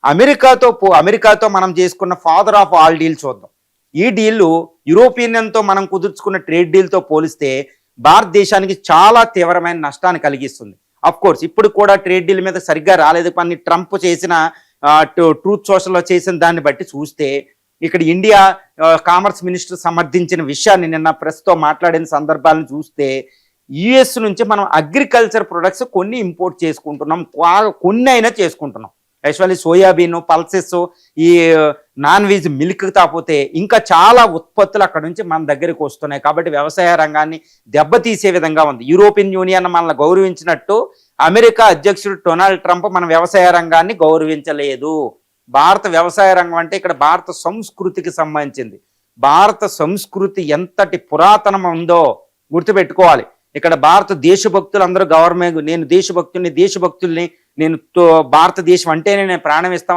అమెరికాతో మనం చేసుకున్న ఫాదర్ ఆఫ్ ఆల్ డీల్ చూద్దాం. ఈ డీల్ యూరోపియన్తో మనం కుదుర్చుకున్న ట్రేడ్ డీల్తో పోలిస్తే భారతదేశానికి చాలా తీవ్రమైన నష్టాన్ని కలిగిస్తుంది. అఫ్ కోర్స్ ఇప్పుడు కూడా ట్రేడ్ డీల్ మీద సరిగ్గా రాలేదు, కానీ ట్రంప్ చేసిన ట్రూత్ సోషల్లో చేసిన దాన్ని బట్టి చూస్తే ఇక్కడ ఇండియా కామర్స్ మినిస్టర్ సమర్థించిన విషయాన్ని నిన్న ప్రెస్తో మాట్లాడిన సందర్భాలను చూస్తే యుఎస్ నుంచి మనం అగ్రికల్చర్ ప్రొడక్ట్స్ కొన్ని ఇంపోర్ట్ చేసుకుంటున్నాం, కొన్ని అయినా చేసుకుంటున్నాం. యాక్చువల్లీ సోయాబీన్, పల్సెస్, ఈ నాన్ వెజ్ మిల్క్ కాకపోతే ఇంకా చాలా ఉత్పత్తులు అక్కడ నుంచి మన దగ్గరికి వస్తున్నాయి. కాబట్టి వ్యవసాయ రంగాన్ని దెబ్బతీసే విధంగా ఉంది. యూరోపియన్ యూనియన్ మనల్ని గౌరవించినట్టు అమెరికా అధ్యక్షుడు డొనాల్డ్ ట్రంప్ మన వ్యవసాయ రంగాన్ని గౌరవించలేదు. భారత వ్యవసాయ రంగం అంటే ఇక్కడ భారత సంస్కృతికి సంబంధించింది. భారత సంస్కృతి ఎంతటి పురాతనం ఉందో గుర్తుపెట్టుకోవాలి. ఇక్కడ భారత దేశభక్తులు అందరూ నేను దేశభక్తుల్ని నేను భారతదేశం అంటేనే నేను ప్రాణం ఇస్తాను